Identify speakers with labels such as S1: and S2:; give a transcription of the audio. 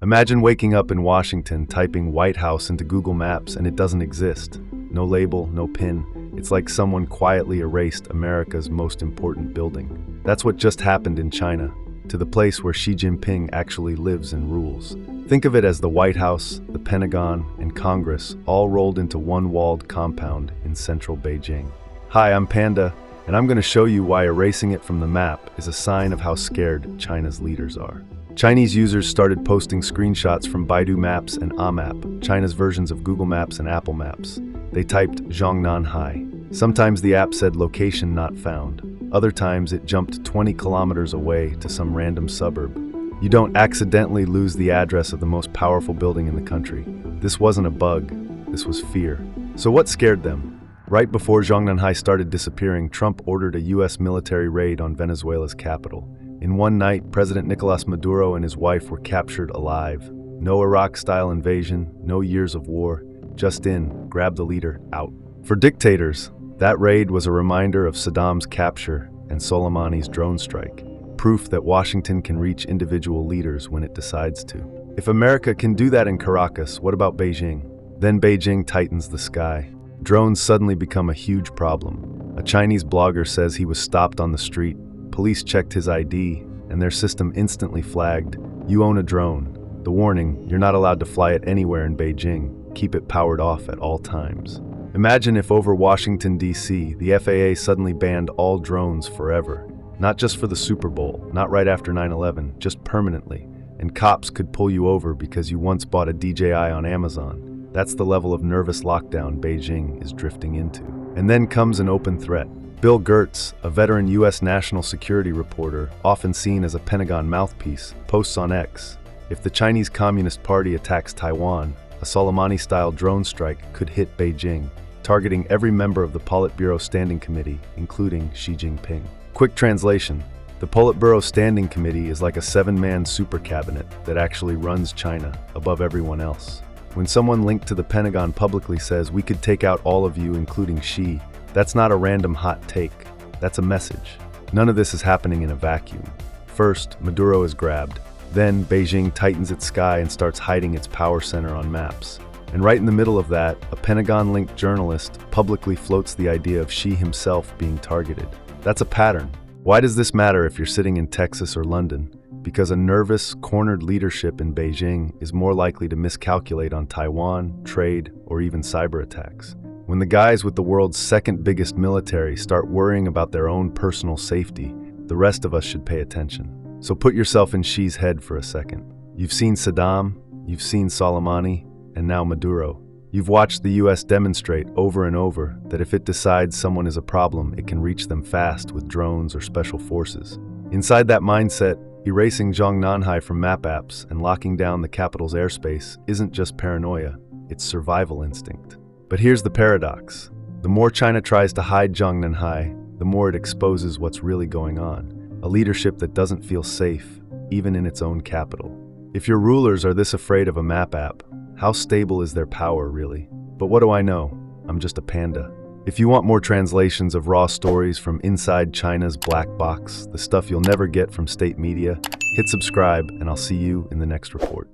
S1: Imagine waking up in Washington, typing White House into Google Maps, and it doesn't exist. No label, no pin. It's like someone quietly erased America's most important building. That's what just happened in China, to the place where Xi Jinping actually lives and rules. Think of it as the White House, the Pentagon, and Congress all rolled into one walled compound in central Beijing. Hi, I'm Panda, and I'm going to show you why erasing it from the map is a sign of how scared China's leaders are. Chinese users started posting screenshots from Baidu Maps and Amap, China's versions of Google Maps and Apple Maps. They typed Zhongnanhai. Sometimes the app said location not found. Other times it jumped 20 kilometers away to some random suburb. You don't accidentally lose the address of the most powerful building in the country. This wasn't a bug, this was fear. So what scared them? Right before Zhongnanhai started disappearing, Trump ordered a US military raid on Venezuela's capital. In one night, President Nicolas Maduro and his wife were captured alive. No Iraq-style invasion, no years of war, just in, grab the leader, out. For dictators, that raid was a reminder of Saddam's capture and Soleimani's drone strike, proof that Washington can reach individual leaders when it decides to. If America can do that in Caracas, what about Beijing? Then Beijing tightens the sky. Drones suddenly become a huge problem. A Chinese blogger says he was stopped on the street. Police checked his ID, and their system instantly flagged, "You own a drone." The warning, you're not allowed to fly it anywhere in Beijing. Keep it powered off at all times. Imagine if over Washington, D.C., the FAA suddenly banned all drones forever. Not just for the Super Bowl, not right after 9/11, just permanently. And cops could pull you over because you once bought a DJI on Amazon. That's the level of nervous lockdown Beijing is drifting into. And then comes an open threat. Bill Gertz, a veteran U.S. national security reporter, often seen as a Pentagon mouthpiece, posts on X, "If the Chinese Communist Party attacks Taiwan, a Soleimani-style drone strike could hit Beijing, targeting every member of the Politburo Standing Committee, including Xi Jinping." Quick translation: the Politburo Standing Committee is like a 7-man super cabinet that actually runs China above everyone else. When someone linked to the Pentagon publicly says, "We could take out all of you, including Xi," that's not a random hot take. That's a message. None of this is happening in a vacuum. First, Maduro is grabbed. Then, Beijing tightens its sky and starts hiding its power center on maps. And right in the middle of that, a Pentagon-linked journalist publicly floats the idea of Xi himself being targeted. That's a pattern. Why does this matter if you're sitting in Texas or London? Because a nervous, cornered leadership in Beijing is more likely to miscalculate on Taiwan, trade, or even cyber attacks. When the guys with the world's second biggest military start worrying about their own personal safety, the rest of us should pay attention. So put yourself in Xi's head for a second. You've seen Saddam, you've seen Soleimani, and now Maduro. You've watched the US demonstrate over and over that if it decides someone is a problem, it can reach them fast with drones or special forces. Inside that mindset, erasing Zhongnanhai from map apps and locking down the capital's airspace isn't just paranoia, it's survival instinct. But here's the paradox. The more China tries to hide Zhongnanhai, the more it exposes what's really going on. A leadership that doesn't feel safe, even in its own capital. If your rulers are this afraid of a map app, how stable is their power really? But what do I know? I'm just a panda. If you want more translations of raw stories from inside China's black box, the stuff you'll never get from state media, hit subscribe and I'll see you in the next report.